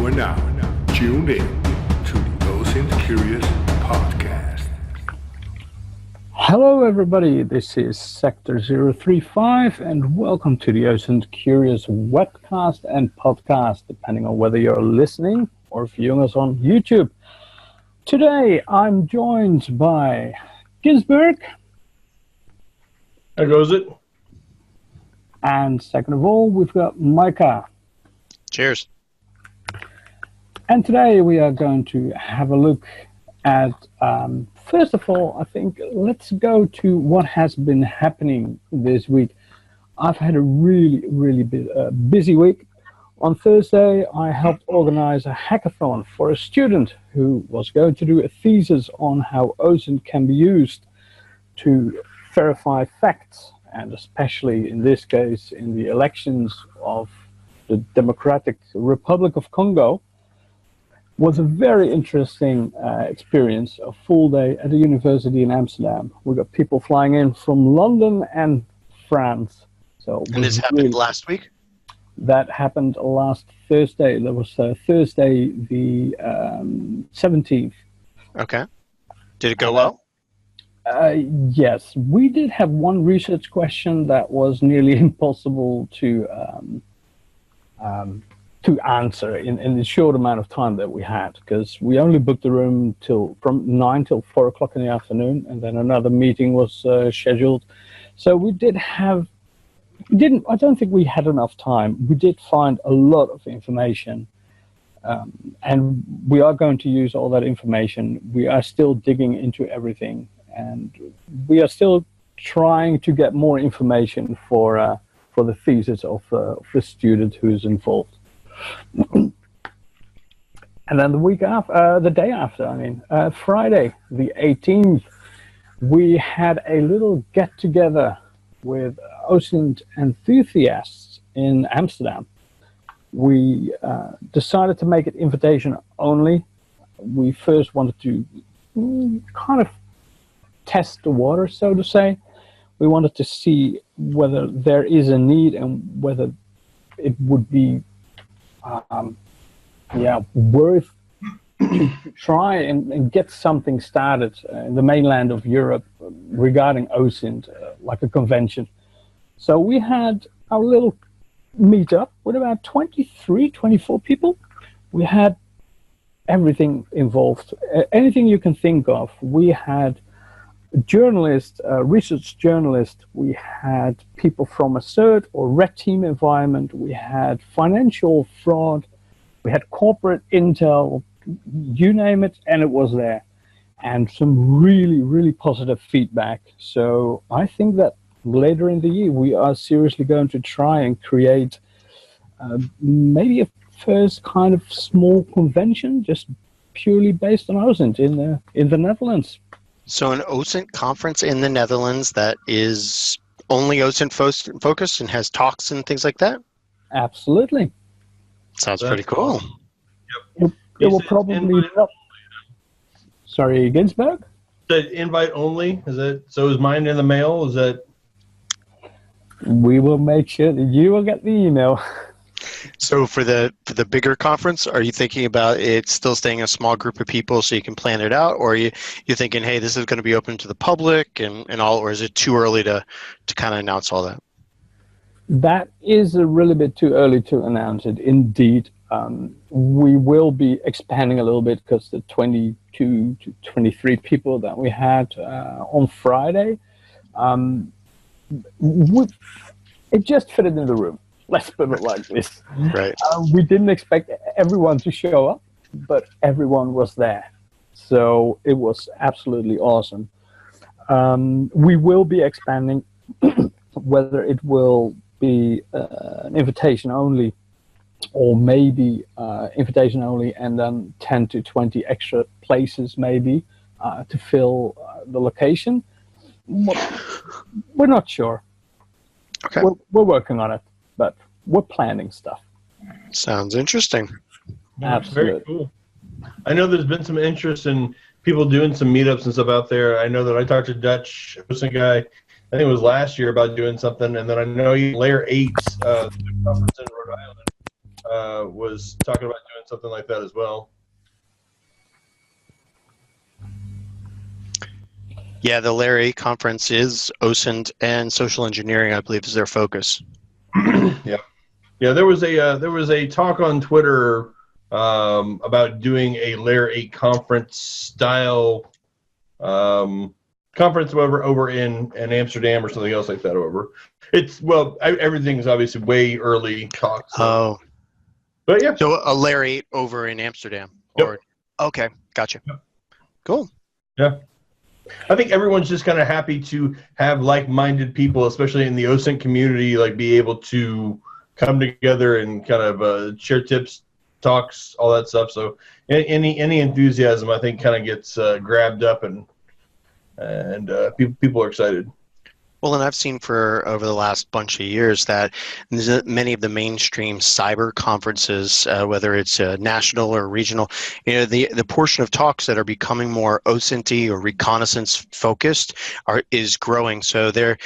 You are now tuned in to the OSINTCurious Podcast. Hello everybody, this is Sector 035 and welcome to the OSINTCurious Webcast and Podcast, depending on whether you're listening or viewing us on YouTube. Today I'm joined by Ginsberg. How goes it? And second of all, we've got Micah. Cheers. And today we are going to have a look at, first of all, I think let's go to what has been happening this week. I've had a really busy week. On Thursday, I helped organize a hackathon for a student who was going to do a thesis on how OSINT can be used to verify facts, and especially in this case, in the elections of the Democratic Republic of Congo. Was a very interesting experience, a full day at the university in Amsterdam. We got people flying in from London and France. So and this happened last week? That happened last Thursday. That was Thursday the 17th. Okay. Did it go well? Yes. We did have one research question that was nearly impossible to answer in the short amount of time that we had, because we only booked the room from 9 till 4 o'clock in the afternoon, and then another meeting was scheduled. So I don't think we had enough time. We did find a lot of information, and we are going to use all that information. We are still digging into everything, and we are still trying to get more information for the thesis of the student who is involved. And then the day after, Friday, the 18th, we had a little get-together with OSINT enthusiasts in Amsterdam. We decided to make it invitation only. We first wanted to kind of test the water, so to say. We wanted to see whether there is a need and whether it would be worth to try and get something started in the mainland of Europe regarding OSINT, like a convention. So we had our little meetup with about 24 people. We had everything involved, anything you can think of. We had journalists, research journalists, we had people from a CERT or red team environment, we had financial fraud, we had corporate intel, you name it, and it was there. And some really positive feedback. So I think that later in the year we are seriously going to try and create maybe a first kind of small convention, just purely based on OSINT in the Netherlands. So an OSINT conference in the Netherlands that is only OSINT focused and has talks and things like that? Absolutely. Sounds pretty cool. Yep. It will probably not. Sorry, Ginsberg? That invite only? Is mine in the mail? Is that? We will make sure that you will get the email. So for the bigger conference, are you thinking about it still staying a small group of people so you can plan it out, or are you thinking, hey, this is going to be open to the public and all, or is it too early to kind of announce all that? That is a really bit too early to announce it, indeed. We will be expanding a little bit because the 22 to 23 people that we had on Friday, it just fitted in the room. Let's put it like this. Right. We didn't expect everyone to show up, but everyone was there. So it was absolutely awesome. We will be expanding, whether it will be an invitation only or maybe invitation only and then 10 to 20 extra places maybe to fill the location. We're not sure. Okay. We're working on it, but we're planning stuff. Sounds interesting. That's very cool. I know there's been some interest in people doing some meetups and stuff out there. I know that I talked to Dutch, some guy, I think it was last year, about doing something, and then I know Layer 8, the conference in Rhode Island, was talking about doing something like that as well. Yeah, the Layer 8 conference is OSINT and social engineering, I believe, is their focus. Yeah. Yeah, there was a talk on Twitter about doing a Layer 8 conference style conference over in Amsterdam or something else like that. Everything's obviously way early talk. So. But yeah. So a Layer 8 over in Amsterdam. Yep. Okay, gotcha. Yep. Cool. Yeah. I think everyone's just kind of happy to have like-minded people, especially in the OSINT community, like be able to come together and kind of share tips, talks, all that stuff. So any enthusiasm, I think, kind of gets grabbed up, and people are excited. Well, and I've seen for over the last bunch of years that many of the mainstream cyber conferences, whether it's national or regional, the portion of talks that are becoming more OSINT-y or reconnaissance focused is growing. So there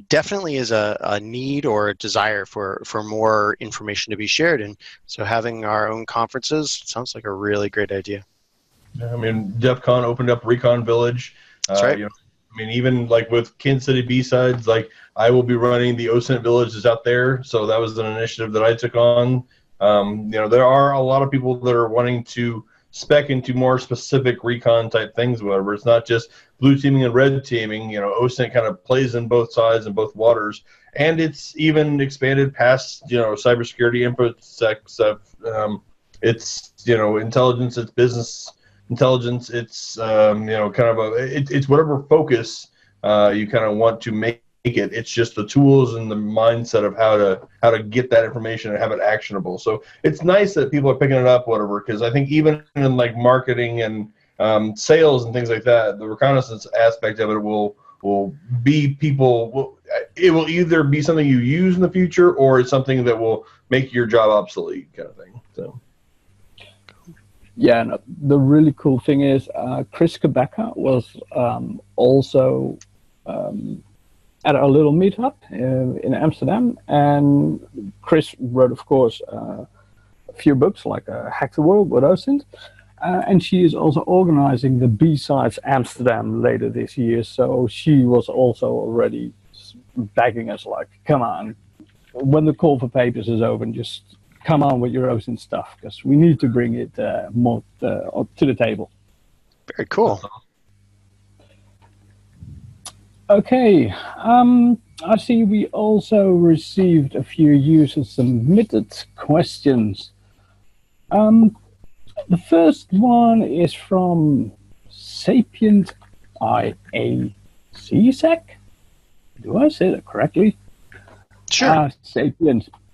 definitely is a need or a desire for more information to be shared. And so having our own conferences sounds like a really great idea. I mean, DEF CON opened up Recon Village. That's right. I mean, even like with Kansas City B-Sides, like I will be running the OSINT villages out there. So that was an initiative that I took on. There are a lot of people that are wanting to spec into more specific recon type things, whatever. It's not just blue teaming and red teaming. OSINT kind of plays in both sides and both waters. And it's even expanded past, cybersecurity, infosec stuff. It's, intelligence, it's business intelligence, it's it's whatever focus you kind of want to make it. It's just the tools and the mindset of how to get that information and have it actionable. So it's nice that people are picking it up, whatever, because I think even in like marketing and sales and things like that, the reconnaissance aspect of it will be it will either be something you use in the future or it's something that will make your job obsolete, kind of thing. So. Yeah, no, the really cool thing is Chris Kabaka was also at a little meetup in Amsterdam, and Chris wrote, of course, a few books like Hack the World with OSINT, and she is also organizing the B-Sides Amsterdam later this year, so she was also already begging us like, come on, when the call for papers is over, and just come on with your OSINT stuff, because we need to bring it more to the table. Very cool. Okay, I see we also received a few user-submitted questions. The first one is from Sapient IACSEC. Do I say that correctly? Sure.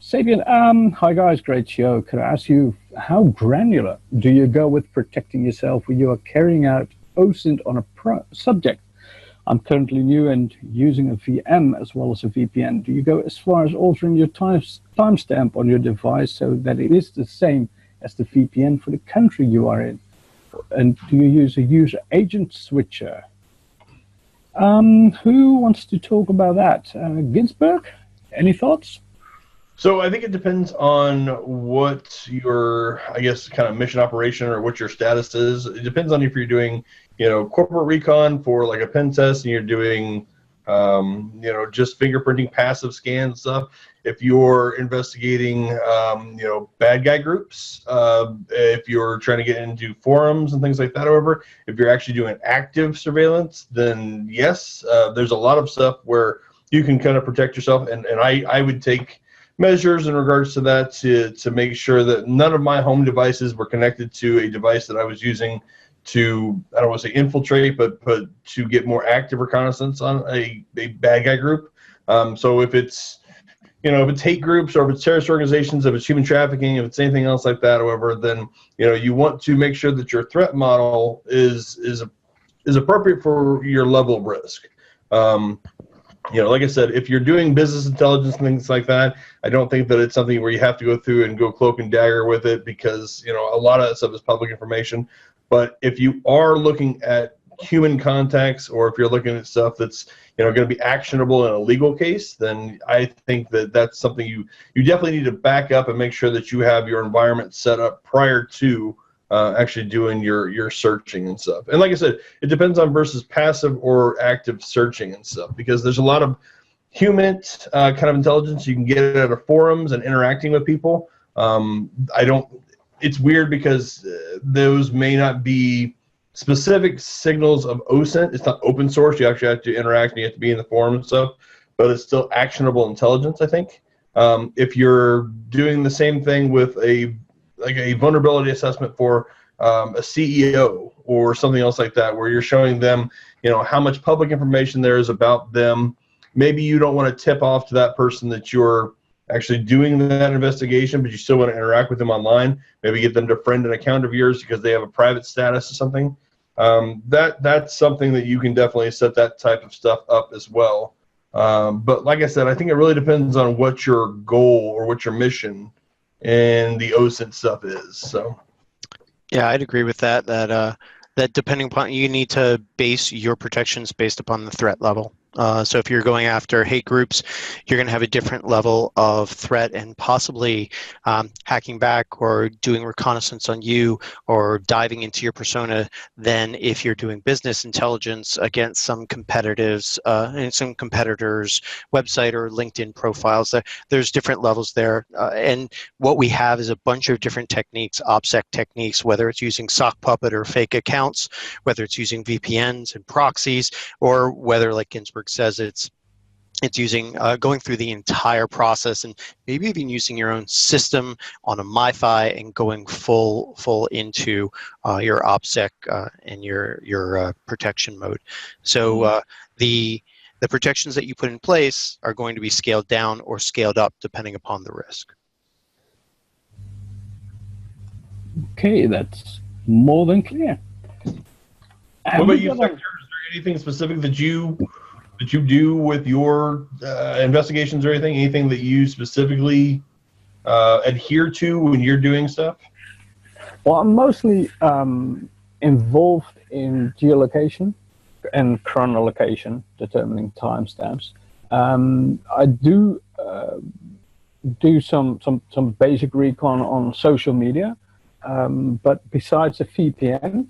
Sapient, hi guys, great show. Could I ask you, how granular do you go with protecting yourself when you are carrying out OSINT on a subject? I'm currently new and using a VM as well as a VPN. Do you go as far as altering your timestamp on your device so that it is the same as the VPN for the country you are in? And do you use a user agent switcher? Who wants to talk about that? Ginsberg, any thoughts? So I think it depends on what your, I guess, kind of mission operation or what your status is. It depends on if you're doing, corporate recon for like a pen test and you're doing, just fingerprinting passive scan stuff. If you're investigating, bad guy groups, if you're trying to get into forums and things like that, however, if you're actually doing active surveillance, then yes, there's a lot of stuff where you can kind of protect yourself. And I would take measures in regards to that to make sure that none of my home devices were connected to a device that I was using to, I don't want to say infiltrate, but to get more active reconnaissance on a bad guy group. So if it's, if it's hate groups or if it's terrorist organizations, if it's human trafficking, if it's anything else like that, however, then, you want to make sure that your threat model is appropriate for your level of risk. Like I said, if you're doing business intelligence and things like that, I don't think that it's something where you have to go through and go cloak and dagger with it because, a lot of that stuff is public information. But if you are looking at human contacts, or if you're looking at stuff that's going to be actionable in a legal case, then I think that that's something you definitely need to back up and make sure that you have your environment set up prior to actually doing your searching and stuff. And like I said, it depends on versus passive or active searching and stuff, because there's a lot of human kind of intelligence you can get out of forums and interacting with people. It's weird because those may not be specific signals of OSINT. It's not open source. You actually have to interact and you have to be in the forum and stuff, but it's still actionable intelligence, I think. If you're doing the same thing with a vulnerability assessment for a CEO or something else like that, where you're showing them, how much public information there is about them, maybe you don't want to tip off to that person that you're actually doing that investigation, but you still want to interact with them online. Maybe get them to friend an account of yours because they have a private status or something. That's something that you can definitely set that type of stuff up as well. But like I said, I think it really depends on what your goal or what your mission and the OSINT stuff is. So, yeah, I'd agree with that. That depending upon, you need to base your protections based upon the threat level. So if you're going after hate groups, you're going to have a different level of threat and possibly hacking back or doing reconnaissance on you or diving into your persona than if you're doing business intelligence against some competitors' website or LinkedIn profiles. There's different levels there. And what we have is a bunch of different techniques, OPSEC techniques, whether it's using sock puppet or fake accounts, whether it's using VPNs and proxies, or whether, like Ginsberg says, it's using going through the entire process and maybe even using your own system on a MiFi and going full into your OPSEC and your protection mode. So the protections that you put in place are going to be scaled down or scaled up depending upon the risk. Okay, that's more than clear. What about you, Sector? Is there anything specific that you do with your investigations or anything that you specifically adhere to when you're doing stuff? Well, I'm mostly involved in geolocation and chronolocation, determining timestamps. I do some basic recon on social media, but besides the VPN,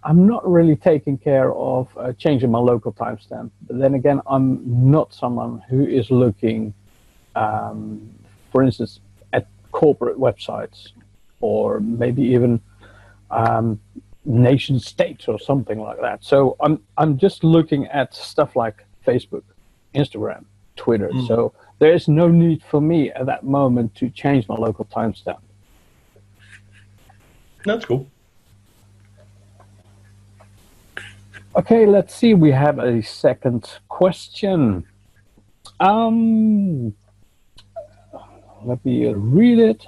I'm not really taking care of changing my local timestamp. But then again, I'm not someone who is looking, for instance, at corporate websites or maybe even nation states or something like that. So I'm just looking at stuff like Facebook, Instagram, Twitter. So there's no need for me at that moment to change my local timestamp. That's cool. Okay, let's see. We have a second question. Let me read it.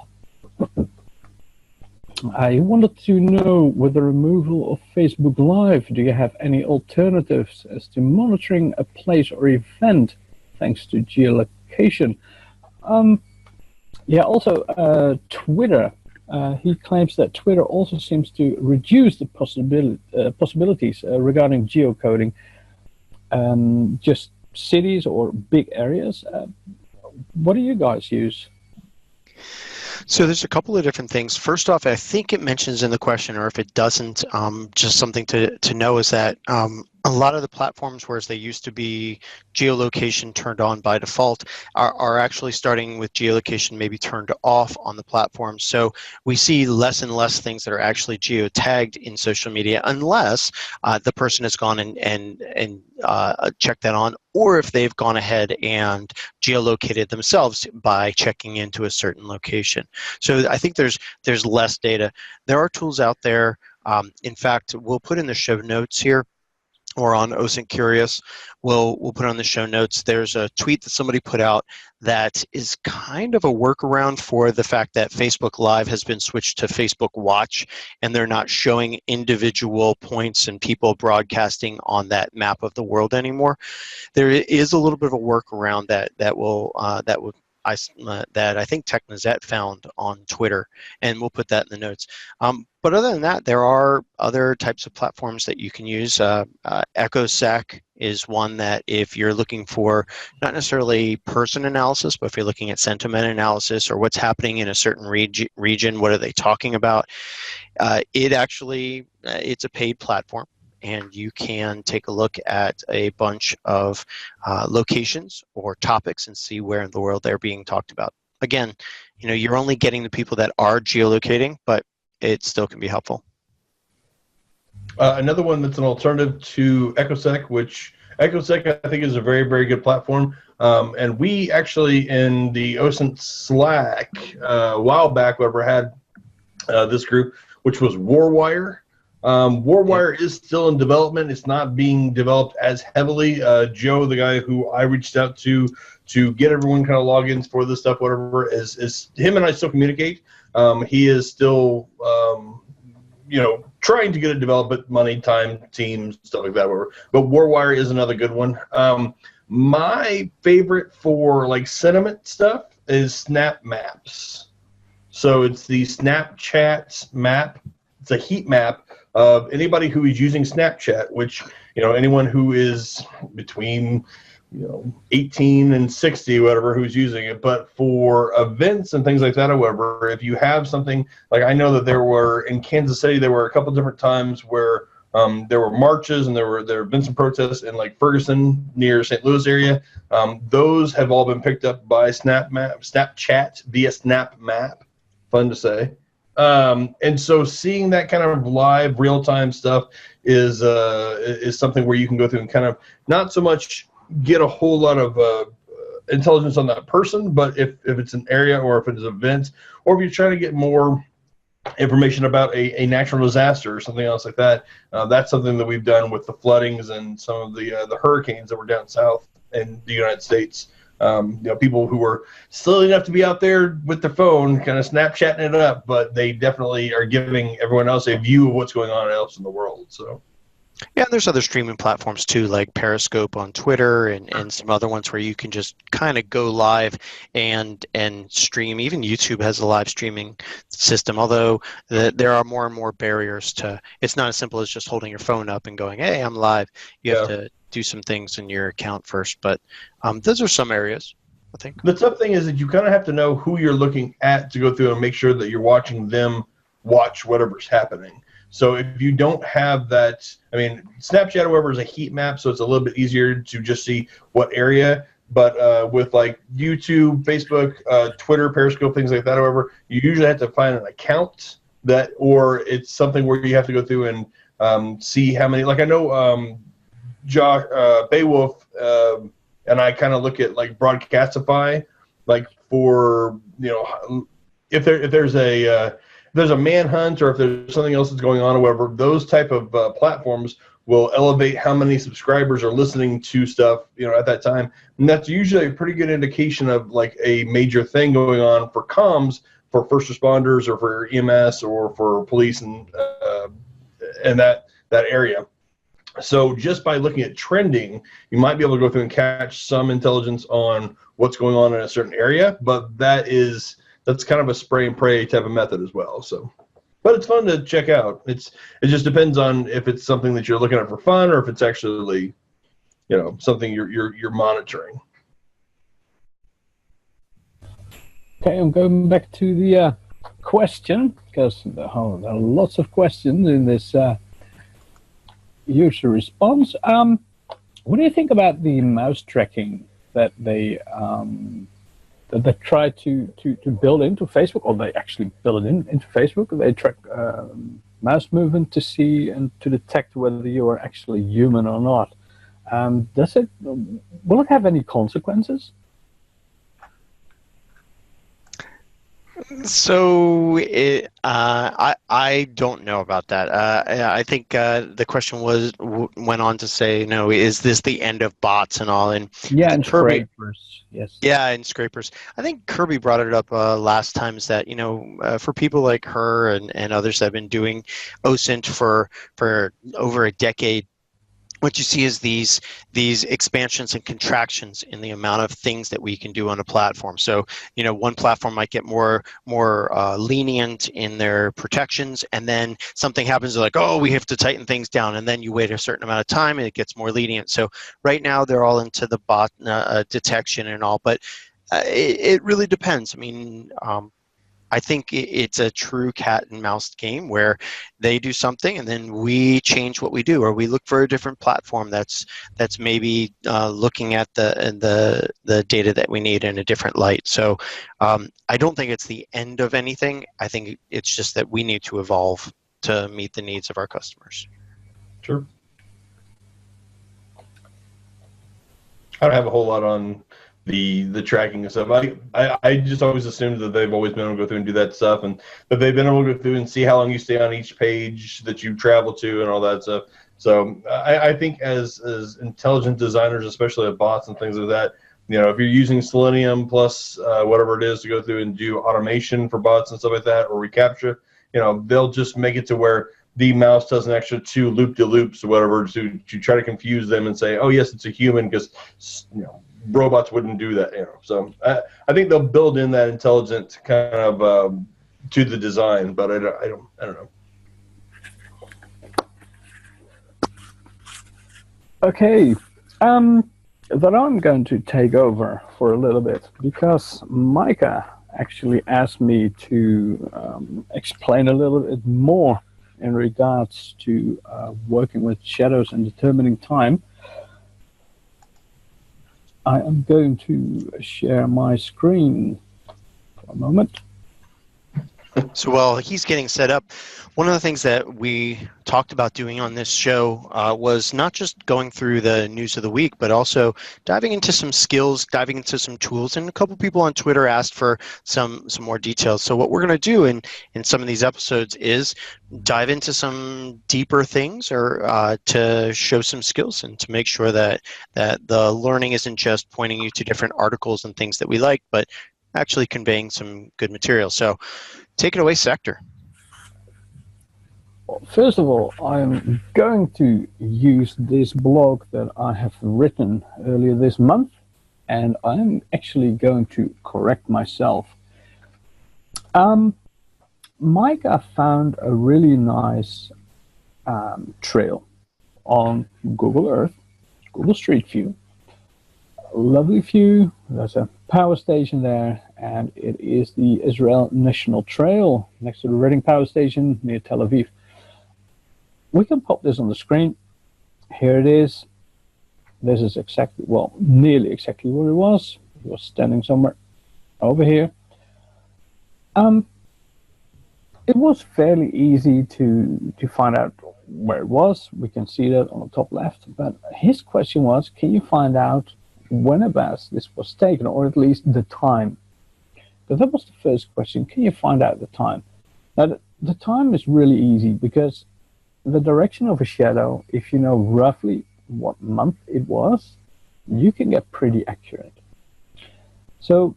I wanted to know, with the removal of Facebook Live, do you have any alternatives as to monitoring a place or event thanks to geolocation? Yeah, also Twitter. He claims that Twitter also seems to reduce the possibilities regarding geocoding, just cities or big areas. What do you guys use? So there's a couple of different things. First off, I think it mentions in the question, or if it doesn't, just something to know is that a lot of the platforms, whereas they used to be geolocation turned on by default, are actually starting with geolocation maybe turned off on the platform. So we see less and less things that are actually geotagged in social media, unless the person has gone and checked that on, or if they've gone ahead and geolocated themselves by checking into a certain location. So I think there's less data. There are tools out there. In fact, we'll put in the show notes here, or on OSINTCurious, we'll put on the show notes. There's a tweet that somebody put out that is kind of a workaround for the fact that Facebook Live has been switched to Facebook Watch, and they're not showing individual points and people broadcasting on that map of the world anymore. There is a little bit of a workaround that will that I think TechNazet found on Twitter, and we'll put that in the notes. But other than that, there are other types of platforms that you can use. OPSEC is one that if you're looking for not necessarily person analysis, but if you're looking at sentiment analysis or what's happening in a certain region, what are they talking about, it's a paid platform. And you can take a look at a bunch of locations or topics and see where in the world they're being talked about. Again, you're only getting the people that are geolocating, but it still can be helpful. Another one that's an alternative to OPSEC, which OPSEC I think is a very, very good platform. And we actually in the OSINT Slack a while back, whoever had this group, which was WarWire. WarWire is still in development. It's not being developed as heavily. Joe, the guy who I reached out to get everyone kind of logins for this stuff, whatever, is him and I still communicate. He is still, trying to get it developed, but money, time, teams, stuff like that, whatever. But WarWire is another good one. My favorite for like sentiment stuff is Snap Maps. So it's the Snapchat map. It's a heat map of anybody who is using Snapchat, which, anyone who is between, 18 and 60, whatever, who's using it. But for events and things like that, however, if you have something, like I know that there were, in Kansas City, there were a couple different times where there were marches and there have been some protests in like Ferguson near St. Louis area. Those have all been picked up by Snapchat via Snap Map. Fun to say. And so seeing that kind of live real-time stuff is something where you can go through and kind of not so much get a whole lot of intelligence on that person, but if it's an area or if it's an event, or if you're trying to get more information about a natural disaster or something else like that, that's something that we've done with the floodings and some of the hurricanes that were down south in the United States. People who were silly enough to be out there with their phone kind of Snapchatting it up, but they definitely are giving everyone else a view of what's going on else in the world. So yeah, there's other streaming platforms too, like Periscope on Twitter and some other ones where you can just kind of go live and stream. Even YouTube has a live streaming system, although there are more and more barriers to. It's not as simple as just holding your phone up and going, "Hey, I'm live." You have to do some things in your account first, but those are some areas, I think. The tough thing is that you kind of have to know who you're looking at to go through and make sure that you're watching them watch whatever's happening. So if you don't have that, Snapchat, however, is a heat map, so it's a little bit easier to just see what area. But with like YouTube, Facebook, Twitter, Periscope, things like that, however, you usually have to find an account or it's something where you have to go through and see how many. Like I know Josh Beowulf and I kind of look at like Broadcastify, like for if there's a manhunt or if there's something else that's going on, or whatever, those type of platforms will elevate how many subscribers are listening to stuff, at that time. And that's usually a pretty good indication of like a major thing going on for comms, for first responders or for EMS or for police and that area. So just by looking at trending, you might be able to go through and catch some intelligence on what's going on in a certain area, but that's kind of a spray and pray type of method as well. So, but it's fun to check out. It just depends on if it's something that you're looking at for fun or if it's actually, something you're monitoring. Okay, I'm going back to the question because there are lots of questions in this user response. What do you think about the mouse tracking that they try to build into Facebook, or they actually build it into Facebook? They track mouse movement to see and to detect whether you are actually human or not. Will it have any consequences? So I don't know about that. I think the question went on to say, is this the end of bots and all? And yeah, and scrapers. Yes. Yeah, and scrapers. I think Kirby brought it up last time. Is that for people like her and others that have been doing OSINT for over a decade, what you see is these expansions and contractions in the amount of things that we can do on a platform. So, one platform might get more lenient in their protections, and then something happens, they're like, oh, we have to tighten things down, and then you wait a certain amount of time and it gets more lenient. So right now they're all into the bot detection and all, but it really depends. I mean, I think it's a true cat and mouse game where they do something and then we change what we do, or we look for a different platform that's maybe looking at the data that we need in a different light. So I don't think it's the end of anything. I think it's just that we need to evolve to meet the needs of our customers. Sure. I don't have a whole lot on the tracking and stuff. I just always assumed that they've always been able to go through and do that stuff, and that they've been able to go through and see how long you stay on each page that you travel to and all that stuff. So I think as intelligent designers, especially of bots and things like that, if you're using Selenium plus whatever it is to go through and do automation for bots and stuff like that, or reCAPTCHA, they'll just make it to where the mouse does an extra 2 loop-de-loops or whatever to try to confuse them and say, oh yes, it's a human, because robots wouldn't do that. So I think they'll build in that intelligent kind of to the design, but I don't know. Okay, that I'm going to take over for a little bit, because Micah actually asked me to explain a little bit more in regards to working with shadows and determining time. I am going to share my screen for a moment. So while he's getting set up, one of the things that we talked about doing on this show was not just going through the news of the week, but also diving into some skills, diving into some tools. And a couple people on Twitter asked for some more details. So what we're going to do in some of these episodes is dive into some deeper things, or to show some skills, and to make sure that the learning isn't just pointing you to different articles and things that we like, but actually conveying some good material. So take it away, Sector. Well, first of all, I'm going to use this blog that I have written earlier this month, and I'm actually going to correct myself. Micah found a really nice trail on Google Earth, Google Street View. Lovely view. There's a power station there, and it is the Israel National Trail next to the Reading Power Station near Tel Aviv. We can pop this on the screen. Here it is. This is exactly, well, nearly exactly where it was. It was standing somewhere over here. It was fairly easy to find out where it was. We can see that on the top left. But his question was, can you find out whenabouts this was taken, or at least the time? But that was the first question. Can you find out the time? Now, the time is really easy, because the direction of a shadow, if you know roughly what month it was, you can get pretty accurate. So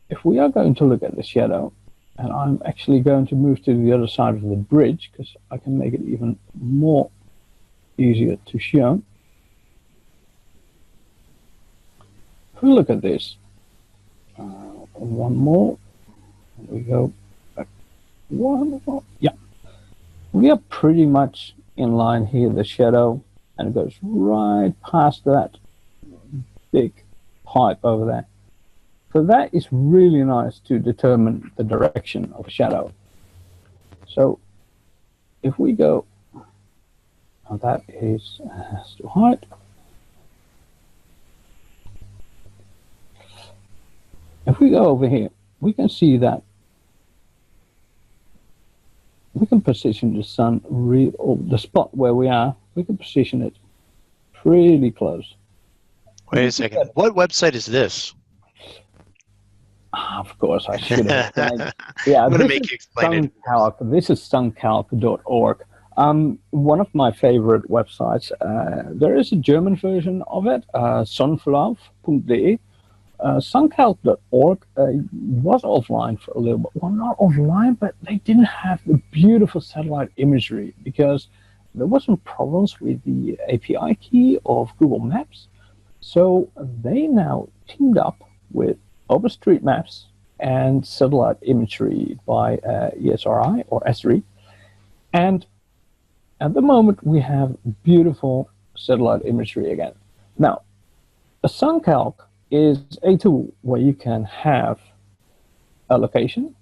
if we are going to look at the shadow, and I'm actually going to move to the other side of the bridge, because I can make it even more easier to show. If we look at this, one more, and we go back, one more, yeah. We are pretty much in line here, the shadow, and it goes right past that big pipe over there. So that is really nice to determine the direction of a shadow. So if we go, and that is to height. If we go over here, we can see that we can position the sun, or the spot where we are, we can position it pretty close. Wait a second. What website is this? Of course, I should have explained. Yeah, I'm going to make you explain it. This is suncalc.org. One of my favorite websites. There is a German version of it, sonnenverlauf.de. Suncalc.org was offline for a little bit. Well, not offline, but they didn't have the beautiful satellite imagery, because there were some problems with the API key of Google Maps. So they now teamed up with OpenStreetMaps and satellite imagery by ESRI or ESRI. And at the moment, we have beautiful satellite imagery again. Now, a SunCalc is a tool where you can have a location,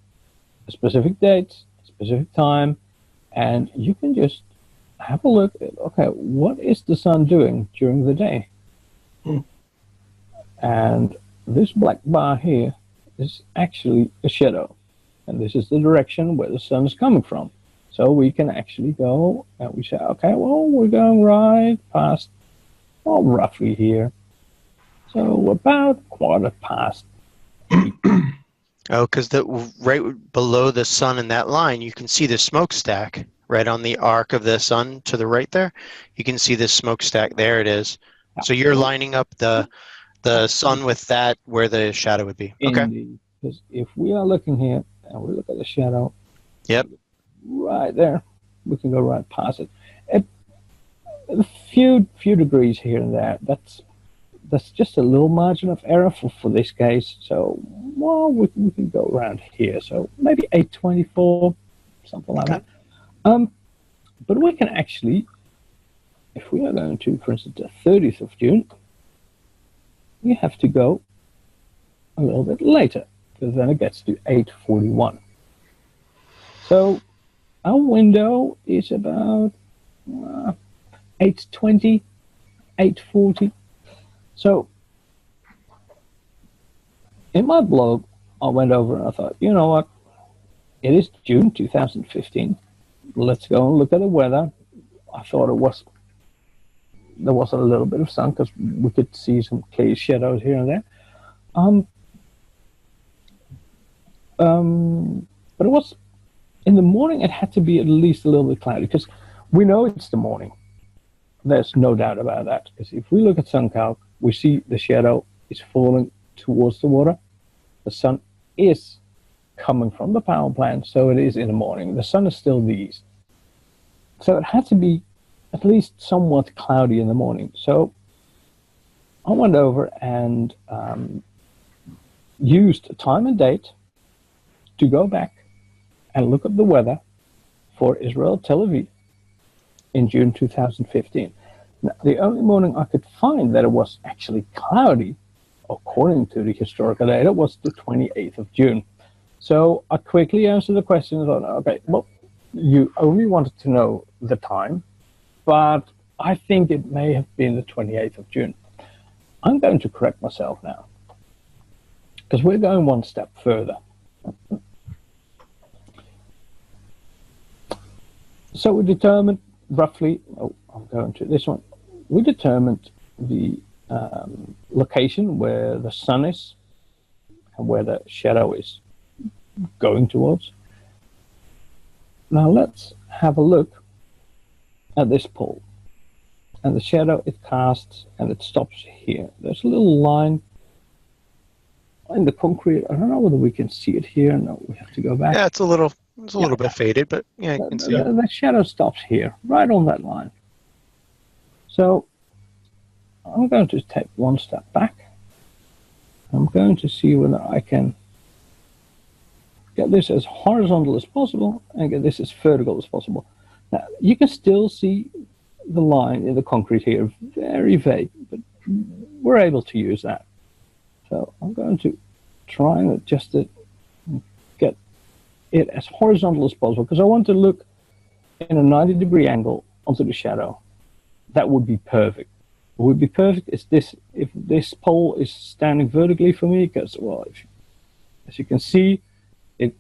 a specific date, a specific time, and you can just have a look at, okay, what is the sun doing during the day? And this black bar here is actually a shadow. And this is the direction where the sun is coming from. So we can actually go and we say, okay, well, we're going right past, well, roughly here. So about 8:15. Oh, because right below the sun in that line, you can see the smokestack right on the arc of the sun to the right there. You can see the smokestack. There it is. So you're lining up the sun with that where the shadow would be. Okay. Indeed. Because if we are looking here and we look at the shadow, yep, right there, we can go right past it. A few degrees here and there. That's just a little margin of error for this case. So, well, we can go around here. So maybe 824, something like that. But we can actually, if we are going to, for instance, the 30th of June, we have to go a little bit later, because then it gets to 8:41. So our window is about 8:20, 8:40. So in my blog, I went over and I thought, you know what? It is June 2015. Let's go and look at the weather. I thought there was a little bit of sun because we could see some clear shadows here and there. But it was in the morning. It had to be at least a little bit cloudy because we know it's the morning. There's no doubt about that. Because if we look at SunCalc, we see the shadow is falling towards the water. The sun is coming from the power plant, so it is in the morning. The sun is still the east. So it had to be at least somewhat cloudy in the morning. So I went over and used time and date to go back and look at the weather for Israel, Tel Aviv in June 2015. Now, the only morning I could find that it was actually cloudy, according to the historical data, was the 28th of June. So I quickly answered the question and thought, okay, well, you only wanted to know the time, but I think it may have been the 28th of June. I'm going to correct myself now, because we're going one step further. So we determined roughly, I'm going to this one, we determined the location where the sun is and where the shadow is going towards. Now let's have a look at this pole. And the shadow, it casts and it stops here. There's a little line in the concrete. I don't know whether we can see it here. No, we have to go back. Yeah, it's a little bit faded, but yeah, you can see it. The shadow stops here, right on that line. So I'm going to take one step back. I'm going to see whether I can get this as horizontal as possible and get this as vertical as possible. Now, you can still see the line in the concrete here, very vague, but we're able to use that. So I'm going to try and adjust it, and get it as horizontal as possible, because I want to look in a 90-degree angle onto the shadow. That would be perfect. What would be perfect is this, if this pole is standing vertically for me, because, well, as you can see, it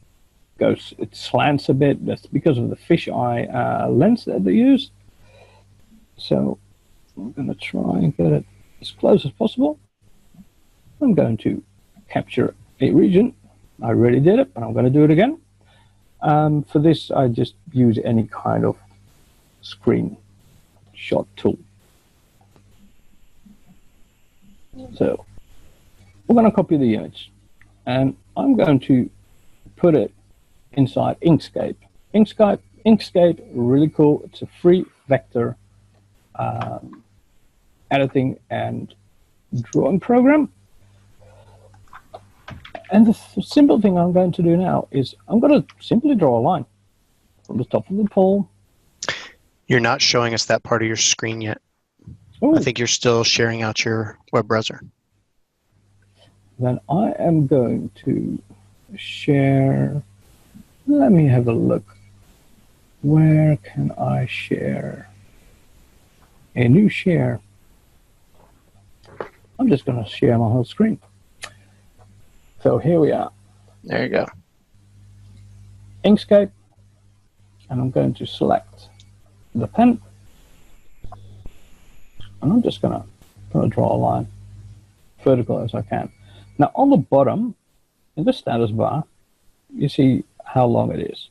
slants a bit. That's because of the fisheye lens that they use. So I'm going to try and get it as close as possible. I'm going to capture a region. I already did it, but I'm going to do it again. For this, I just use any kind of screenshot tool. So we're going to copy the image, and I'm going to put it inside Inkscape. Inkscape, really cool. It's a free vector editing and drawing program. And the simple thing I'm going to do now is I'm going to simply draw a line from the top of the pole. You're not showing us that part of your screen yet. Ooh. I think you're still sharing out your web browser. Then I am going to share. Let me have a look. Where can I share? A new share. I'm just going to share my whole screen. So here we are. There you go. Inkscape. And I'm going to select the pen. And I'm just going to draw a line vertical as I can. Now on the bottom, in the status bar, you see how long it is,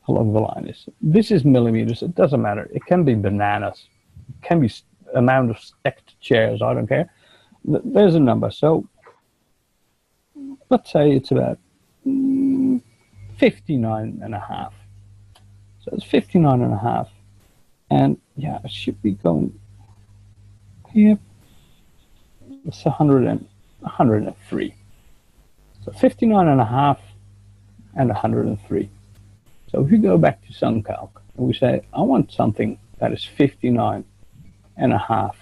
how long the line is. This is millimeters. It doesn't matter. It can be bananas. It can be amount of stacked chairs. I don't care. There's a number. So let's say it's about 59.5. So it's 59.5. And yeah, it should be going here. It's 103. So 59.5 and 103. So if we go back to SunCalc and we say, I want something that is 59.5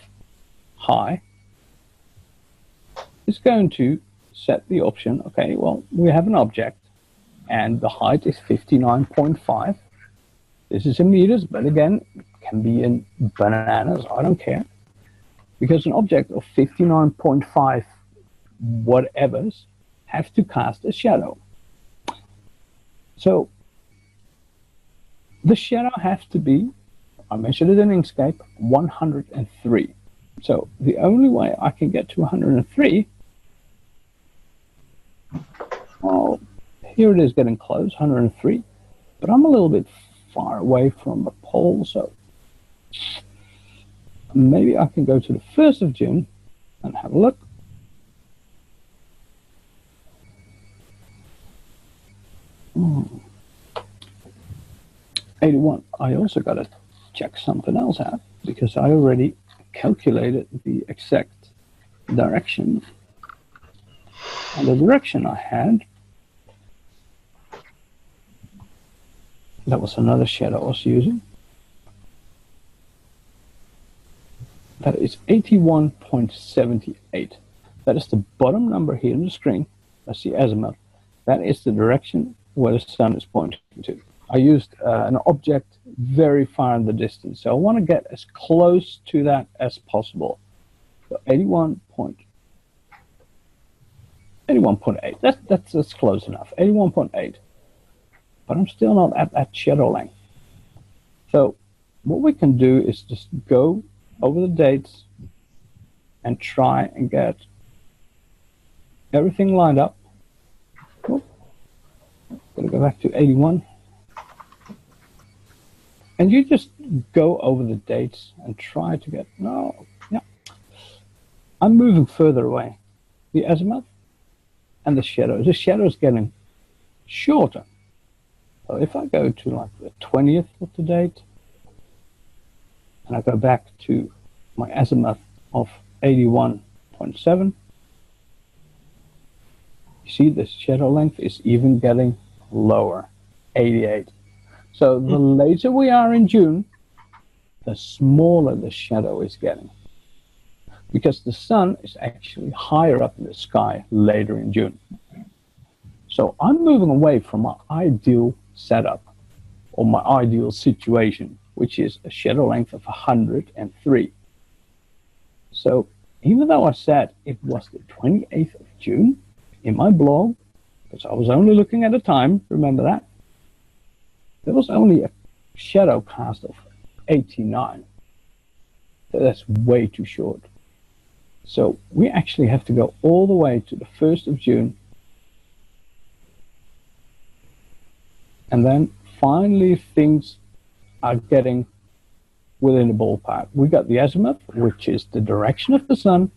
high, it's going to set the option, okay, well, we have an object and the height is 59.5. This is in meters, but again, it can be in bananas, I don't care. Because an object of 59.5 whatevers have to cast a shadow. So the shadow has to be, I measured it in Inkscape, 103. So the only way I can get to 103, well, here it is getting close, 103, but I'm a little bit far away from the pole, so maybe I can go to the 1st of June and have a look. Hmm. 81. I also got to check something else out because I already calculated the exact direction. And the direction I had, that was another shadow I was using. That is 81.78. That is the bottom number here on the screen. That's the azimuth. That is the direction where the sun is pointing to. I used an object very far in the distance, so I want to get as close to that as possible. So 81.8. That's close enough. 81.8. But I'm still not at that shadow length. So what we can do is just go over the dates and try and get everything lined up. Oh, gonna go back to 81. And you just go over the dates and try to get, I'm moving further away. The azimuth and the shadow is getting shorter. So if I go to like the 20th of the date, and I go back to my azimuth of 81.7, you see the shadow length is even getting lower, 88. So the later we are in June, the smaller the shadow is getting. Because the sun is actually higher up in the sky later in June. So I'm moving away from my ideal setup or my ideal situation, which is a shadow length of 103. So even though I said it was the 28th of June in my blog, because I was only looking at the time, remember that? There was only a shadow cast of 89. So that's way too short. So we actually have to go all the way to the 1st of June. And then finally things are getting within the ballpark. We got the azimuth, which is the direction of the sun,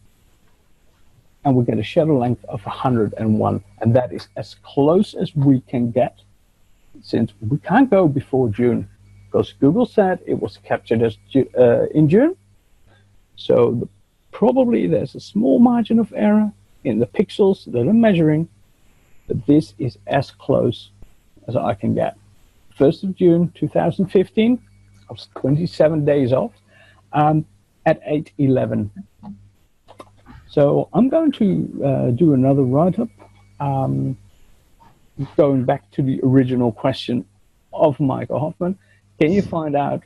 and we get a shadow length of 101. And that is as close as we can get, since we can't go before June. because Google said it was captured as in June. So probably there's a small margin of error in the pixels that I'm measuring, but this is as close as I can get. 1st of June 2015, I was 27 days off at 8:11. So I'm going to do another write-up, going back to the original question of Micah Hoffman. Can you find out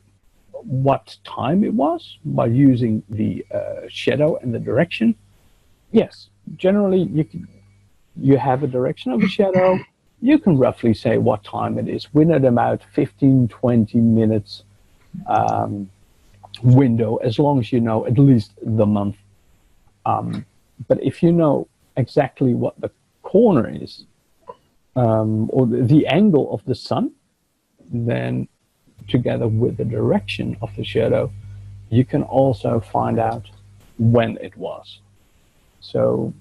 what time it was by using the shadow and the direction? Yes, generally you have a direction of a shadow. You can roughly say what time it is within about 15-20 minutes window, as long as you know at least the month. But if you know exactly what the corner is, or the angle of the sun, then together with the direction of the shadow, you can also find out when it was. So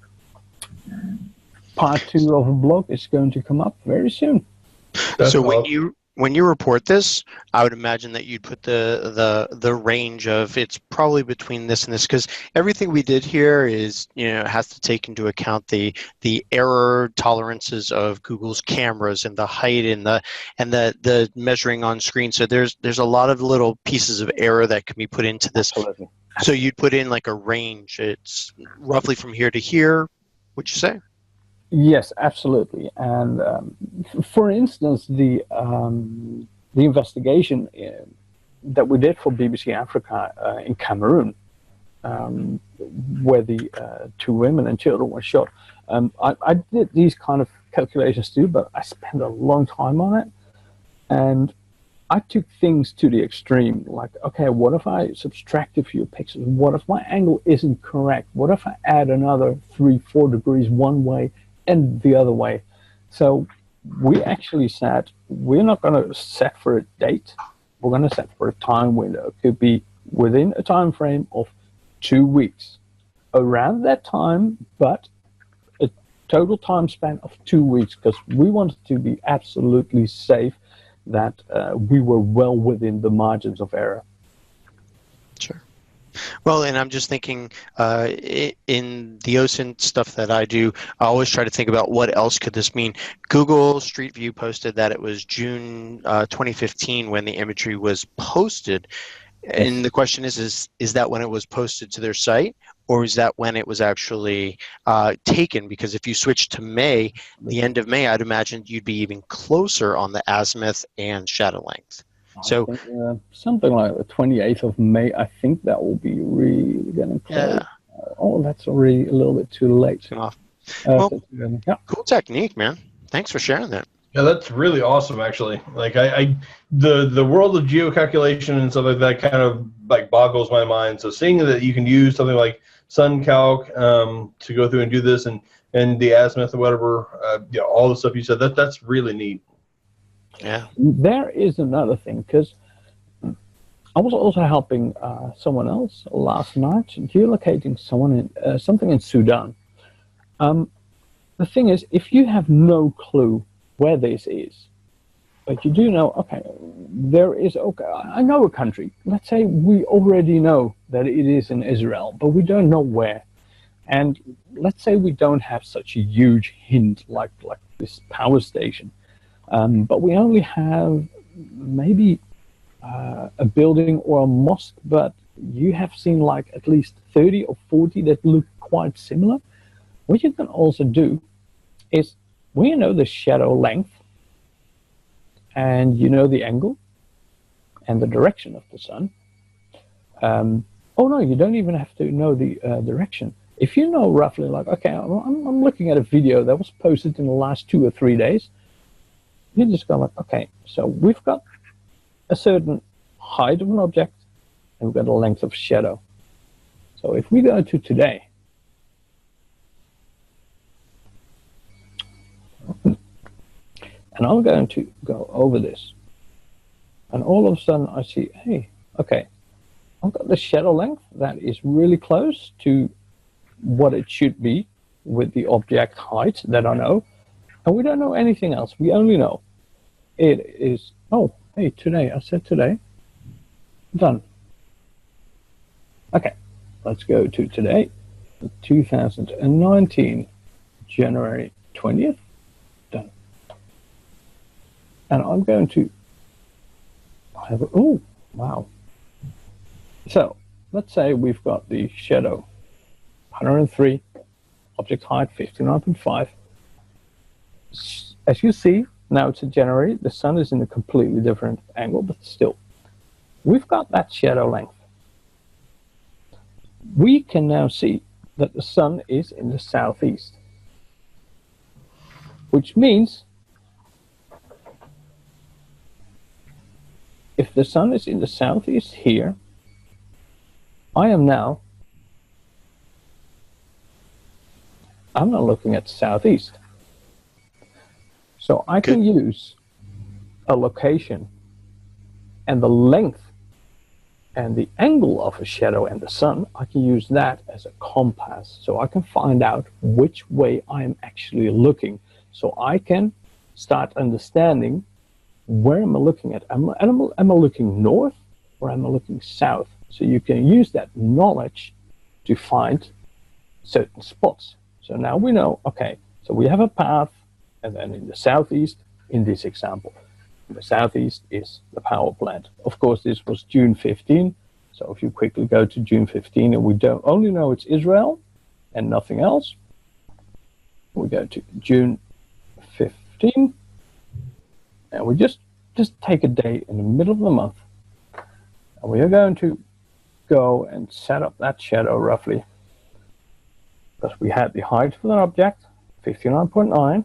part 2 of a blog is going to come up very soon. So when you report this, I would imagine that you'd put the range of, it's probably between this and this, because everything we did here is, has to take into account the error tolerances of Google's cameras and the height and the measuring on screen. So there's a lot of little pieces of error that can be put into this. Absolutely. So you'd put in like a range. It's roughly from here to here, would you say? Yes, absolutely. And for instance, the investigation that we did for BBC Africa in Cameroon, where the 2 women and children were shot, I did these kind of calculations too, but I spent a long time on it. And I took things to the extreme, like, okay, what if I subtract a few pixels? What if my angle isn't correct? What if I add another 3-4 degrees one way and the other way? So we actually said, we're not going to set for a date. We're going to set for a time window. It could be within a time frame of 2 weeks. Around that time, but a total time span of 2 weeks, because we wanted to be absolutely safe that we were well within the margins of error. Sure. Well, and I'm just thinking in the OSINT stuff that I do, I always try to think about what else could this mean. Google Street View posted that it was June 2015 when the imagery was posted. And the question is that when it was posted to their site, or is that when it was actually taken? Because if you switch to May, the end of May, I'd imagine you'd be even closer on the azimuth and shadow length. So I think, something like the 28th of May, I think that will be really getting close. Yeah. That's already a little bit too late. Well, cool technique, man. Thanks for sharing that. Yeah, that's really awesome, actually. Like the world of geocalculation and stuff like that kind of like boggles my mind. So seeing that you can use something like SunCalc to go through and do this, and the azimuth or whatever, all the stuff you said, that's really neat. Yeah. There is another thing, because I was also helping someone else last night, geolocating something in Sudan. The thing is, if you have no clue where this is, but you do know, okay, I know a country. Let's say we already know that it is in Israel, but we don't know where. And let's say we don't have such a huge hint like this power station. But we only have maybe a building or a mosque, but you have seen like at least 30 or 40 that look quite similar. What you can also do is, when you know the shadow length and you know the angle and the direction of the sun, you don't even have to know the direction. If you know roughly, like, okay, I'm looking at a video that was posted in the last 2 or 3 days, you just go like, okay, so we've got a certain height of an object and we've got a length of shadow. So if we go to today, and I'm going to go over this, and all of a sudden I see, hey, okay, I've got the shadow length that is really close to what it should be with the object height that I know, and we don't know anything else. We only know it is, Hey, today. I said today. Done. Okay, let's go to today, 2019, January 20th. Done. And I'm going to have, oh, wow. So let's say we've got the shadow 103, object height 59.5. As you see, now it's in January, the sun is in a completely different angle, but still, we've got that shadow length. We can now see that the sun is in the southeast, which means if the sun is in the southeast here, I'm not looking at southeast. So I can use a location and the length and the angle of a shadow and the sun. I can use that as a compass, so I can find out which way I'm actually looking, so I can start understanding where am I looking at. Am I looking north or am I looking south? So you can use that knowledge to find certain spots. So now we know, okay, so we have a path, and then in the southeast, in this example, in the southeast is the power plant. Of course, this was June 15. So if you quickly go to June 15 and we don't only know it's Israel and nothing else, we go to June 15 and we just take a day in the middle of the month. And we are going to go and set up that shadow roughly, because we had the height of an object, 59.9.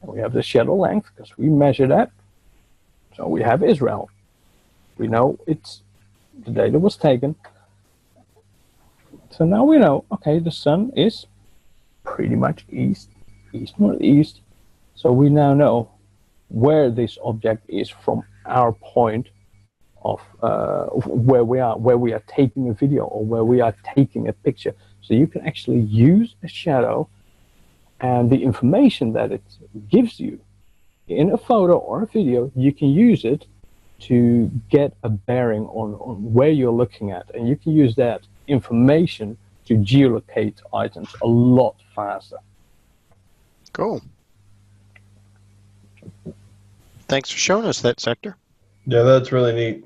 We have the shadow length because we measure that. So we have Israel. We know it's the data was taken. So now we know, okay, the sun is pretty much east northeast. So we now know where this object is from our point of where we are taking a video or where we are taking a picture. So you can actually use a shadow and the information that it gives you in a photo or a video, you can use it to get a bearing on where you're looking at. And you can use that information to geolocate items a lot faster. Cool. Thanks for showing us that sector. Yeah, that's really neat.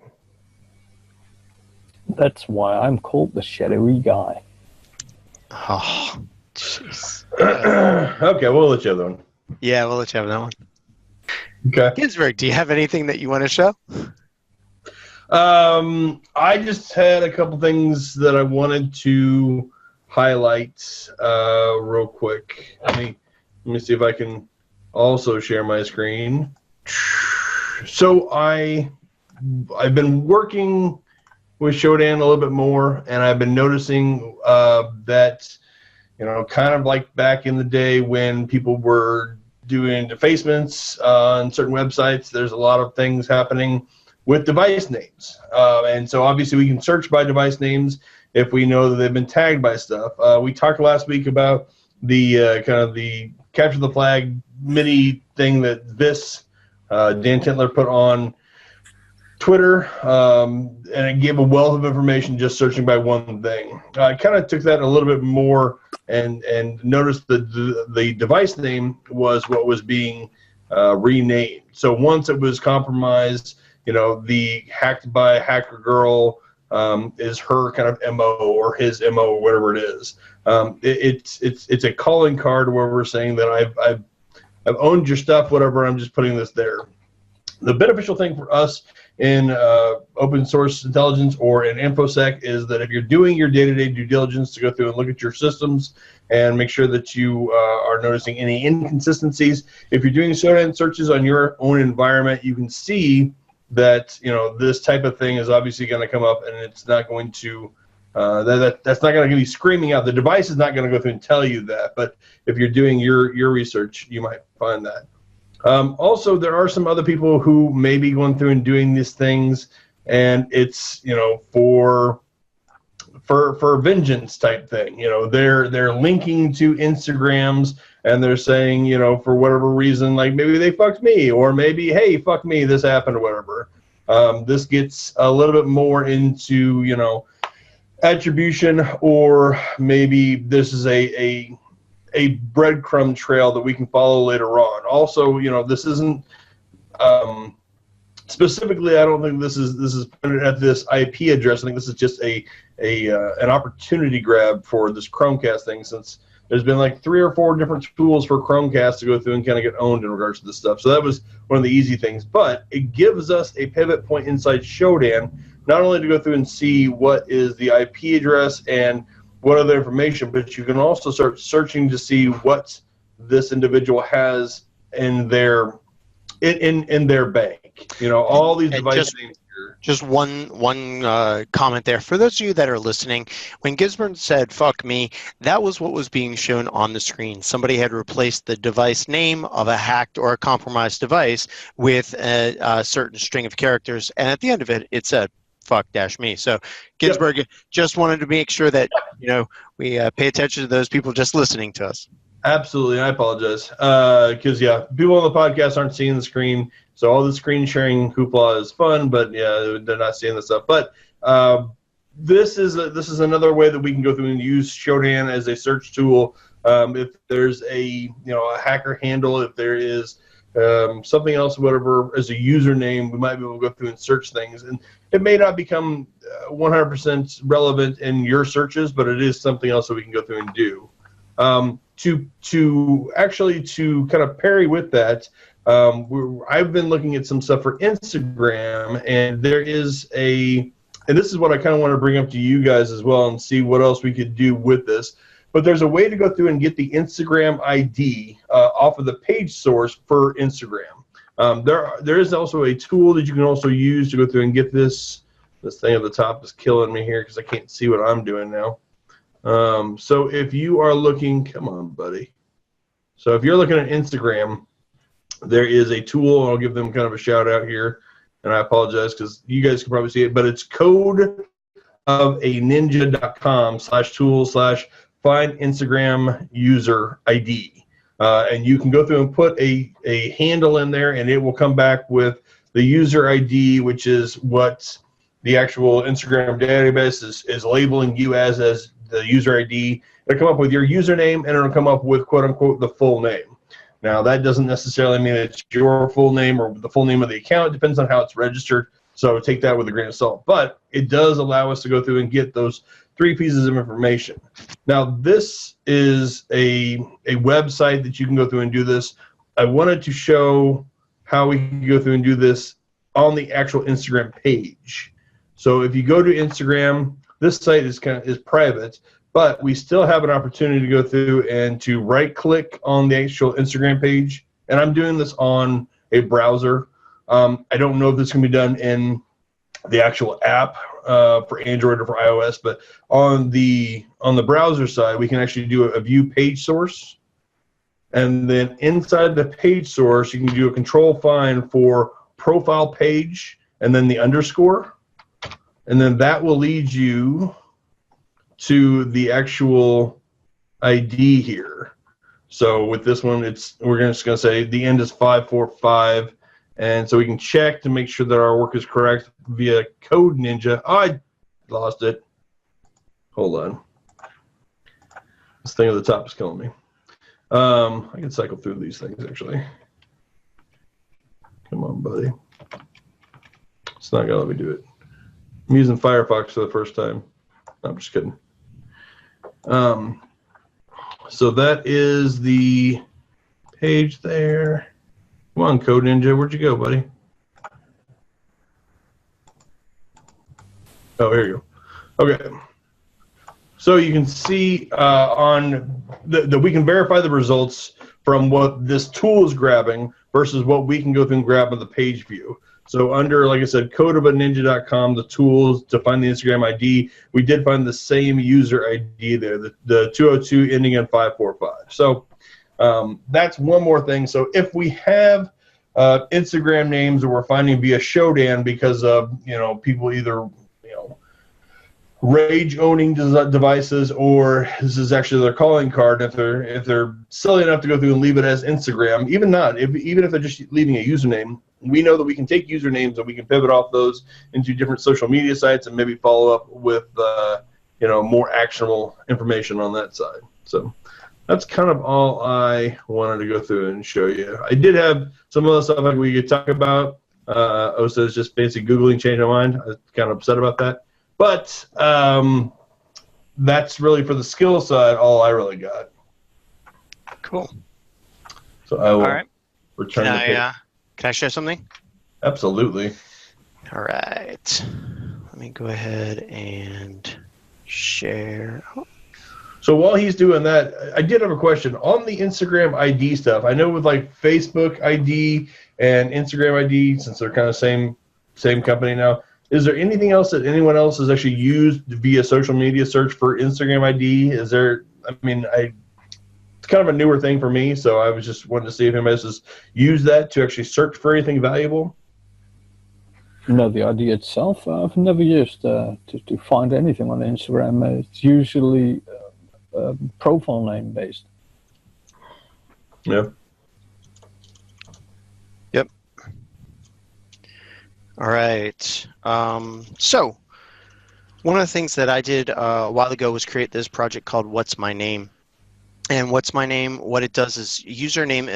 That's why I'm called the shadowy guy. Oh, jeez. Okay, we'll let you have that one. Yeah, we'll let you have that one. Okay. Ginsberg, do you have anything that you want to show? I just had a couple things that I wanted to highlight real quick. Let me see if I can also share my screen. So I've been working with Shodan a little bit more, and I've been noticing that, you know, kind of like back in the day when people were doing defacements on certain websites, there's a lot of things happening with device names. And so obviously we can search by device names if we know that they've been tagged by stuff. We talked last week about the kind of the capture the flag mini thing that Dan Tintler put on Twitter, and it gave a wealth of information just searching by one thing. I kind of took that a little bit more and noticed that the device name was what was being renamed. So once it was compromised, you know, the hacked by hacker girl is her kind of MO or his MO or whatever it is. It's a calling card where we're saying that I've owned your stuff, whatever. I'm just putting this there. The beneficial thing for us in open source intelligence or in InfoSec is that if you're doing your day-to-day due diligence to go through and look at your systems and make sure that you are noticing any inconsistencies, if you're doing Shodan searches on your own environment, you can see that, you know, this type of thing is obviously going to come up, and it's not going to that's not going to be screaming out. The device is not going to go through and tell you that, but if you're doing your research, you might find that. Also, there are some other people who may be going through and doing these things, and it's, you know, for vengeance type thing. You know, they're linking to Instagrams and they're saying, you know, for whatever reason, like maybe they fucked me, or maybe, hey, fuck me, this happened, or whatever. This gets a little bit more into, you know, attribution, or maybe this is a breadcrumb trail that we can follow later on. Also, you know, this isn't specifically, I don't think this is pointed at this IP address. I think this is just an opportunity grab for this Chromecast thing, since there's been like 3 or 4 different tools for Chromecast to go through and kind of get owned in regards to this stuff. So that was one of the easy things. But it gives us a pivot point inside Shodan, not only to go through and see what is the IP address and what other information, but you can also start searching to see what this individual has in their bank. You know, all these devices. Just one comment there. For those of you that are listening, when Gisborne said, fuck me, that was what was being shown on the screen. Somebody had replaced the device name of a hacked or a compromised device with a certain string of characters, and at the end of it, it said, fuck-me. So Ginsburg just wanted to make sure that, you know, we pay attention to those people just listening to us. Absolutely, I apologize. Because, people on the podcast aren't seeing the screen, so all the screen sharing hoopla is fun, but, they're not seeing the stuff. But this is another way that we can go through and use Shodan as a search tool. If there's a hacker handle, if there is something else, whatever, as a username, we might be able to go through and search things. And it may not become 100% relevant in your searches, but it is something else that we can go through and do. To kind of parry with that, I've been looking at some stuff for Instagram, and there is and this is what I kind of want to bring up to you guys as well and see what else we could do with this. But there's a way to go through and get the Instagram ID off of the page source for Instagram. There is also a tool that you can also use to go through and get this. This thing at the top is killing me here because I can't see what I'm doing now. So if you are looking, come on, buddy. So if you're looking at Instagram, there is a tool. I'll give them kind of a shout out here, and I apologize because you guys can probably see it, but it's codeofaninja.com/tool/find Instagram user ID. And you can go through and put a handle in there, and it will come back with the user ID, which is what the actual Instagram database is labeling you as the user ID. It'll come up with your username, and it'll come up with, quote unquote, the full name. Now, that doesn't necessarily mean it's your full name or the full name of the account. It depends on how it's registered, so take that with a grain of salt. But it does allow us to go through and get those 3 pieces of information. Now, this is a website that you can go through and do this. I wanted to show how we can go through and do this on the actual Instagram page. So if you go to Instagram, this site is private, but we still have an opportunity to go through and to right-click on the actual Instagram page. And I'm doing this on a browser. I don't know if this can be done in the actual app for Android or for iOS, but on the browser side, we can actually do a view page source. And then inside the page source, you can do a control find for profile page and then the underscore. And then that will lead you to the actual ID here. So with this one, we're just going to say the end is 545. And so we can check to make sure that our work is correct via Code Ninja. Oh, I lost it. Hold on. This thing at the top is killing me. I can cycle through these things, actually. Come on, buddy. It's not going to let me do it. I'm using Firefox for the first time. No, I'm just kidding. So that is the page there. Come on, Code Ninja. Where'd you go, buddy? Oh, here you go. Okay. So you can see on that we can verify the results from what this tool is grabbing versus what we can go through and grab on the page view. So under, like I said, codeofaninja.com, the tools to find the Instagram ID, we did find the same user ID there, the 202 ending in 545. So that's one more thing. So if we have Instagram names that we're finding via Shodan because of, people either, rage owning devices, or this is actually their calling card. If they're silly enough to go through and leave it as Instagram, even if they're just leaving a username, we know that we can take usernames and we can pivot off those into different social media sites and maybe follow up with more actionable information on that side. So that's kind of all I wanted to go through and show you. I did have some other stuff we could talk about. OSA is just basically Googling changed my mind. I was kind of upset about that. But that's really for the skill side all I really got. Cool. So I will all right. return the page. Can I share something? Absolutely. All right. Let me go ahead and share. So while he's doing that, I did have a question on the Instagram ID stuff. I know with like Facebook ID and Instagram ID, since they're kind of same company now, is there anything else that anyone else has actually used via social media search for Instagram ID? It's kind of a newer thing for me, so I was just wanting to see if anybody else has used that to actually search for anything valuable. No, the ID itself, I've never used to find anything on Instagram. It's usually profile name based. Yeah. Yep. All right. So one of the things that I did a while ago was create this project called What's My Name. And What's My Name, what it does is username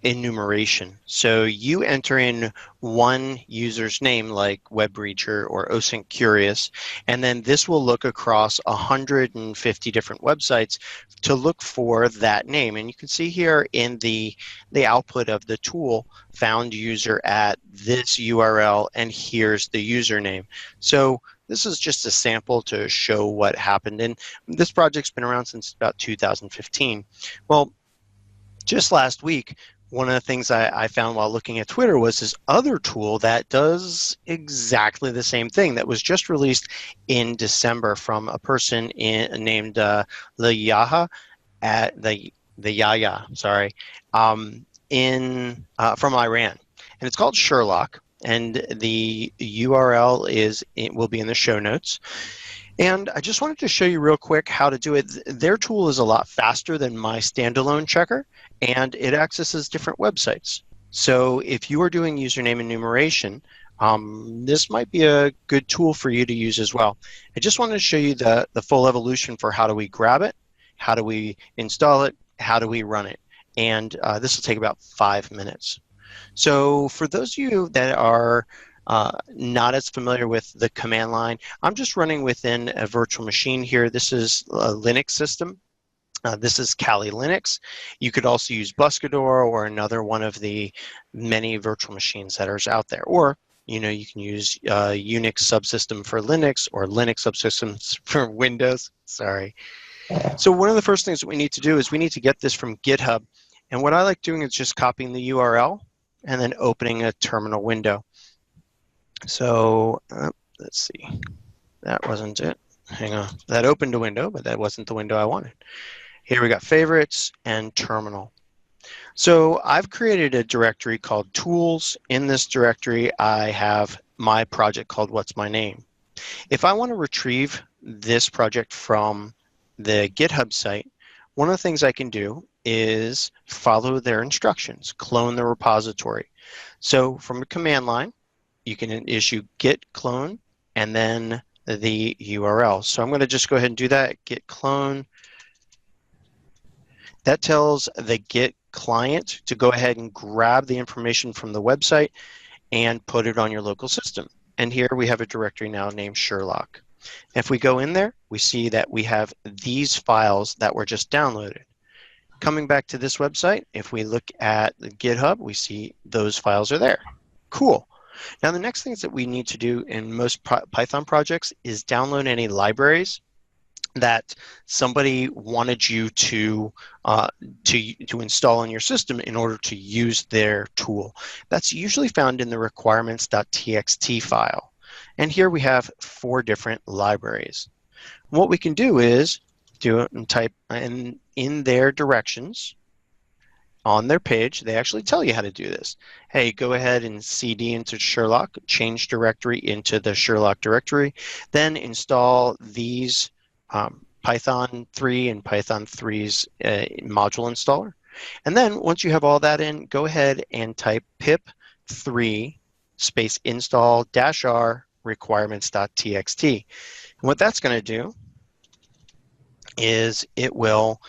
enumeration. So you enter in one user's name like WebBreacher or OSINTCurious, and then this will look across 150 different websites to look for that name. And you can see here in the output of the tool, found user at this URL, and here's the username. So this is just a sample to show what happened. And this project's been around since about 2015. Well, just last week, one of the things I found while looking at Twitter was this other tool that does exactly the same thing that was just released in December from a person named Layaha at the Yaya, sorry, from Iran. And it's called Sherlock. And the URL will be in the show notes. And I just wanted to show you real quick how to do it. Their tool is a lot faster than my standalone checker, and it accesses different websites. So if you are doing username enumeration, this might be a good tool for you to use as well. I just wanted to show you the full evolution for how do we grab it, how do we install it, how do we run it. And this will take about 5 minutes. So for those of you that are not as familiar with the command line, I'm just running within a virtual machine here. This is a Linux system. This is Kali Linux. You could also use Buscador or another one of the many virtual machines that are out there. Or you can use Unix subsystem for Linux or Linux subsystems for Windows. Sorry. So one of the first things that we need to do is we need to get this from GitHub. And what I like doing is just copying the URL and then opening a terminal window. So let's see, that wasn't it. Hang on, that opened a window, but that wasn't the window I wanted. Here we got favorites and terminal. So I've created a directory called tools. In this directory, I have my project called What's My Name. If I want to retrieve this project from the GitHub site, one of the things I can do is follow their instructions, clone the repository. So from a command line, you can issue git clone and then the URL. So I'm going to just go ahead and do that, git clone. That tells the Git client to go ahead and grab the information from the website and put it on your local system. And here we have a directory now named Sherlock. If we go in there, we see that we have these files that were just downloaded. Coming back to this website, if we look at the GitHub, we see those files are there. Cool. Now the next things that we need to do in most Python projects is download any libraries that somebody wanted you to install in your system in order to use their tool. That's usually found in the requirements.txt file. And here we have 4 different libraries. What we can do is do it and type in their directions on their page, they actually tell you how to do this. Hey, go ahead and cd into Sherlock, change directory into the Sherlock directory, then install these Python 3 and Python 3's module installer. And then once you have all that in, go ahead and type pip3 space install -r requirements.txt. And what that's going to do is it will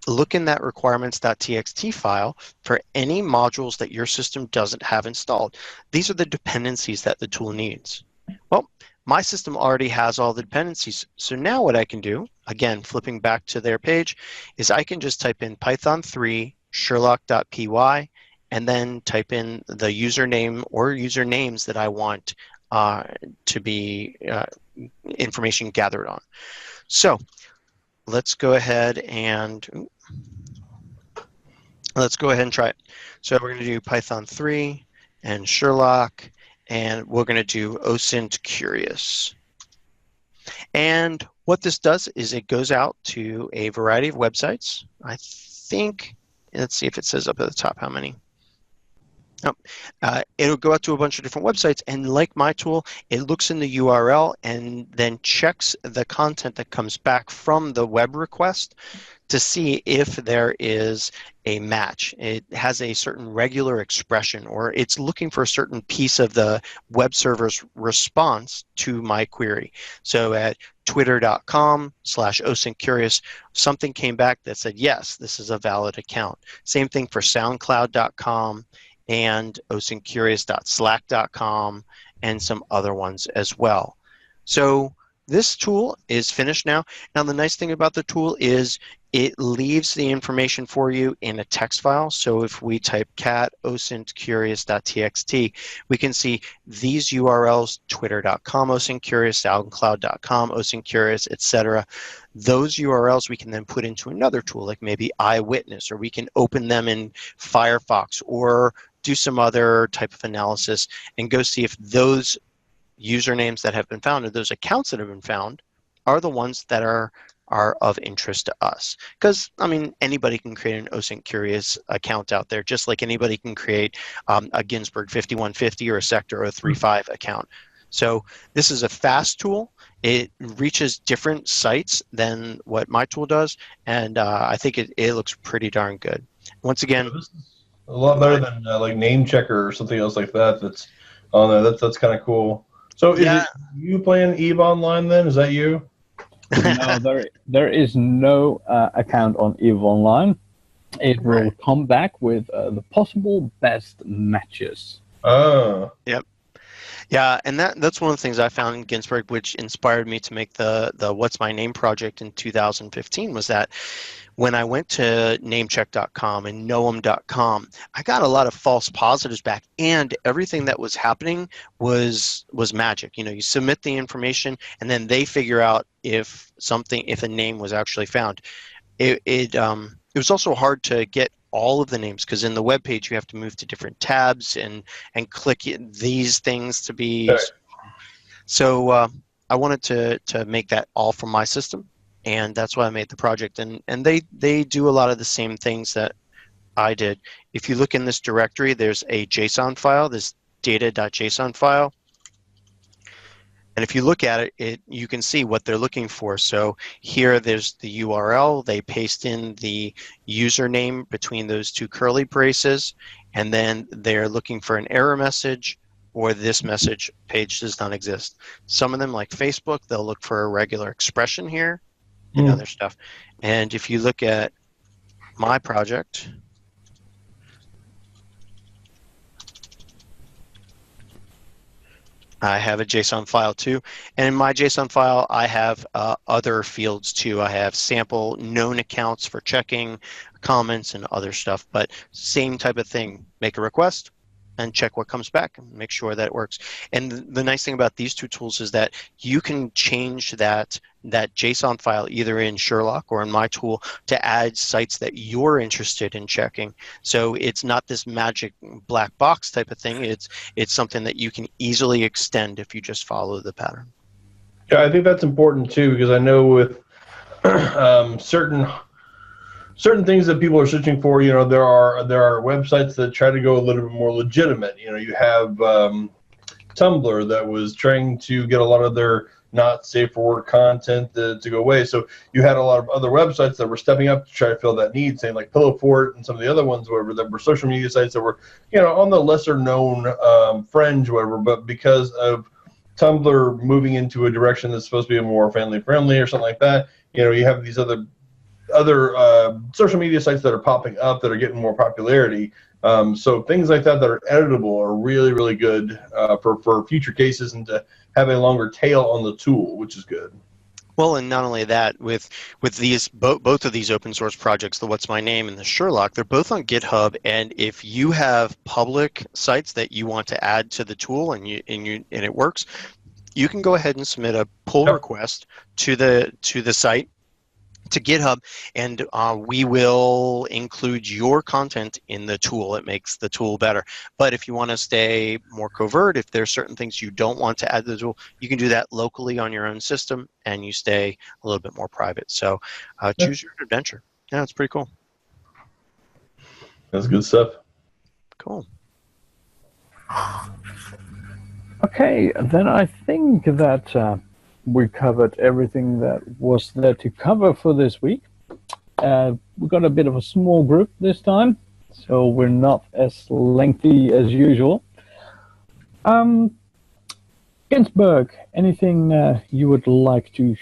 look in that requirements.txt file for any modules that your system doesn't have installed. These are the dependencies that the tool needs. Well, my system already has all the dependencies. So now what I can do, again, flipping back to their page, is I can just type in Python 3 Sherlock.py and then type in the username or usernames that I want to be information gathered on. So let's go ahead and try it. So we're going to do Python 3 and Sherlock, and we're going to do OSINTCurious. And what this does is it goes out to a variety of websites. I think, let's see if it says up at the top how many. It'll go out to a bunch of different websites, and like my tool, it looks in the URL and then checks the content that comes back from the web request to see if there is a match. It has a certain regular expression, or it's looking for a certain piece of the web server's response to my query. So at twitter.com/OSINTCurious, something came back that said, yes, this is a valid account. Same thing for soundcloud.com and OSINTCurious.slack.com and some other ones as well. So this tool is finished now. Now the nice thing about the tool is it leaves the information for you in a text file. So if we type cat OSINTCurious.txt, we can see these URLs, twitter.com OSINTCurious, soundcloud.com OSINTCurious, etc. Those URLs we can then put into another tool, like maybe Eyewitness, or we can open them in Firefox or do some other type of analysis and go see if those usernames that have been found, or those accounts that have been found, are the ones that are of interest to us. Because, I mean, anybody can create an OSINTCurious account out there, just like anybody can create a Ginsberg 5150 or a Sector 035 account. So this is a fast tool. It reaches different sites than what my tool does, and I think it looks pretty darn good. Once again, this is a lot better than like Name Checker or something else like that that's on there. That's kind of cool. So is it you playing EVE Online then? Is that you? No, there is no account on EVE Online. It will come back with the possible best matches. Oh. Yep. Yeah, and that's one of the things I found in Ginsberg, which inspired me to make the What's My Name project in 2015, was that when I went to namecheck.com and noam.com, I got a lot of false positives back, and everything that was happening was magic. You know, you submit the information, and then they figure out if a name was actually found. It was also hard to get all of the names, because in the web page you have to move to different tabs and click these things to be. Okay. So I wanted to make that all from my system, and that's why I made the project. And they do a lot of the same things that I did. If you look in this directory, there's a JSON file, this data.json file. And if you look at it, you can see what they're looking for. So here there's the URL. They paste in the username between those two curly braces, and then they're looking for an error message, or this message page does not exist. Some of them, like Facebook, they'll look for a regular expression here and other stuff. And if you look at my project, I have a JSON file too, and in my JSON file I have other fields too. I have sample known accounts for checking, comments, and other stuff, but same type of thing. Make a request and check what comes back and make sure that it works. And the nice thing about these two tools is that you can change that JSON file either in Sherlock or in my tool to add sites that you're interested in checking. So it's not this magic black box type of thing. It's something that you can easily extend if you just follow the pattern. Yeah, I think that's important too, because I know with certain certain things that people are searching for. There are websites that try to go a little bit more legitimate. You have Tumblr that was trying to get a lot of their not safe for work content to go away. So you had a lot of other websites that were stepping up to try to fill that need, saying like Pillow Fort and some of the other ones, whatever, that were social media sites that were, on the lesser known fringe, whatever. But because of Tumblr moving into a direction that's supposed to be more family friendly or something like that, you have these other social media sites that are popping up that are getting more popularity. So things like that are editable are really, really good for future cases and to have a longer tail on the tool, which is good. Well, and not only that, with these both of these open source projects, the WhatsMyName and the Sherlock, they're both on GitHub. And if you have public sites that you want to add to the tool and it works, you can go ahead and submit a pull request to the site, to GitHub, and we will include your content in the tool. It makes the tool better. But if you want to stay more covert, if there's certain things you don't want to add to the tool, you can do that locally on your own system, and you stay a little bit more private. So choose your adventure. Yeah, it's pretty cool. That's good stuff. Cool. Okay, then I think that we covered everything that was there to cover for this week. We got a bit of a small group this time, so we're not as lengthy as usual. Ginsberg, anything you would like to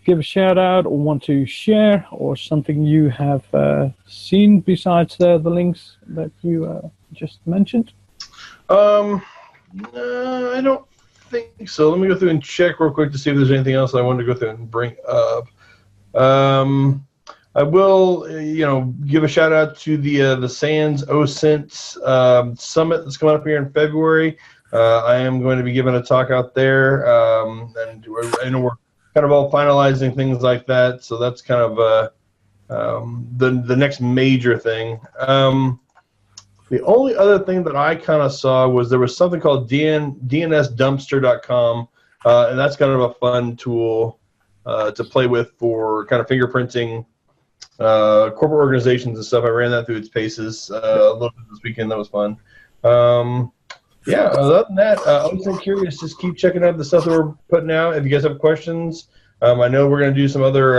give a shout out or want to share, or something you have seen besides the links that you just mentioned? I don't think so. Let me go through and check real quick to see if there's anything else I wanted to go through and bring up. I will, give a shout out to the SANS OSINT summit that's coming up here in February. I am going to be giving a talk out there, and I know we're kind of all finalizing things like that. So that's kind of the next major thing. The only other thing that I kind of saw was there was something called DNSdumpster.com, and that's kind of a fun tool to play with for kind of fingerprinting corporate organizations and stuff. I ran that through its paces a little bit this weekend. That was fun. Yeah, other than that, OSINTCurious, just keep checking out the stuff that we're putting out. If you guys have questions, I know we're going to do some other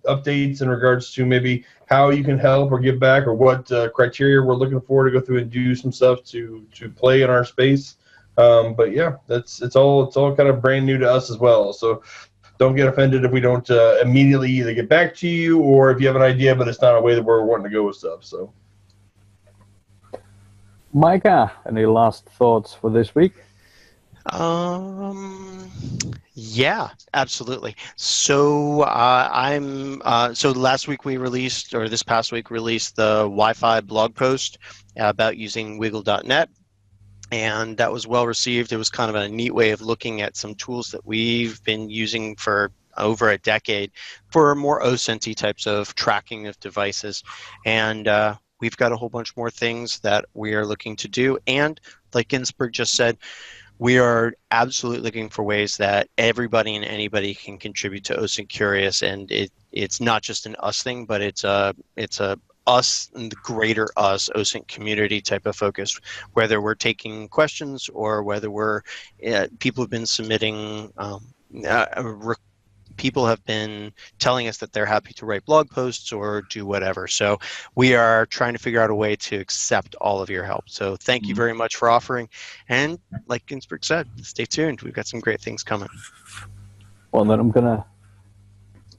updates in regards to maybe how you can help or give back, or what criteria we're looking for to go through and do some stuff to play in our space. But yeah, it's all kind of brand new to us as well. So don't get offended if we don't immediately either get back to you, or if you have an idea but it's not a way that we're wanting to go with stuff. So, Micah, any last thoughts for this week? Yeah, absolutely. So so last week we released, or this past week released, the Wi-Fi blog post about using wiggle.net, and that was well received. It was kind of a neat way of looking at some tools that we've been using for over a decade for more OSINT types of tracking of devices, and we've got a whole bunch more things that we are looking to do. And like Ginsberg just said, we are absolutely looking for ways that everybody and anybody can contribute to OSINTCurious, and it's not just an us thing, but it's a us and the greater us OSINT community type of focus. Whether we're taking questions or whether we're people have been submitting. People have been telling us that they're happy to write blog posts or do whatever. So we are trying to figure out a way to accept all of your help. So thank you very much for offering. And like Ginsberg said, stay tuned. We've got some great things coming. Well, then I'm going to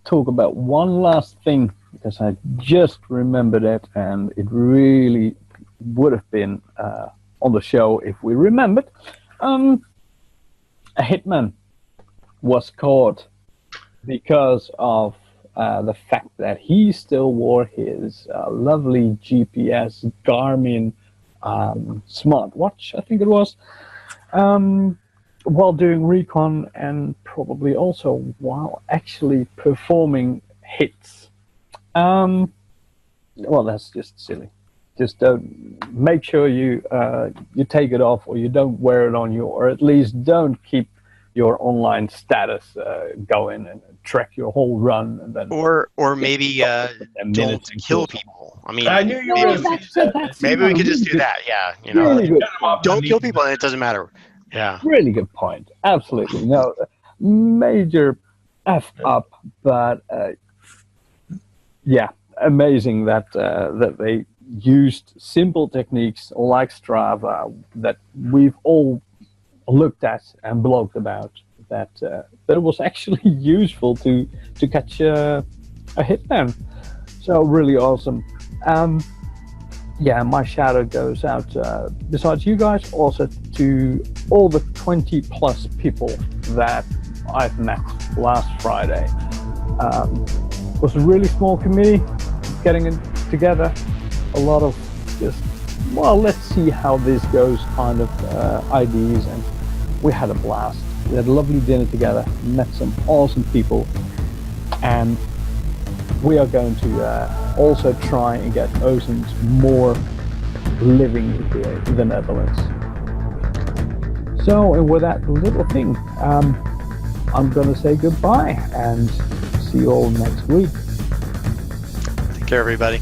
talk about one last thing, because I just remembered it, and it really would have been on the show if we remembered. A hitman was caught because of the fact that he still wore his lovely GPS Garmin smartwatch, I think it was, while doing recon, and probably also while actually performing hits. Well, that's just silly. Just don't make sure you take it off, or you don't wear it on you, or at least don't keep your online status, go in and track your whole run, and then Or maybe minutes don't kill people. I mean, I knew you were No, going to say that. maybe we could just do that. Yeah, you know, Really good. don't kill people, and it doesn't matter. Yeah. Really good point. Absolutely. No, major F up, but yeah, amazing that that they used simple techniques like Strava that we've all looked at and blogged about. That it was actually useful to catch a hitman. So really awesome. Yeah, my shout out goes out, besides you guys, also to all the 20 plus people that I've met last Friday. It was a really small committee, getting it together. A lot of just, well, let's see how this goes kind of ideas, and we had a blast. We had a lovely dinner together, met some awesome people, and we are going to also try and get OSINT more living here in the Netherlands. So, and with that little thing, I'm going to say goodbye and see you all next week. Take care, everybody.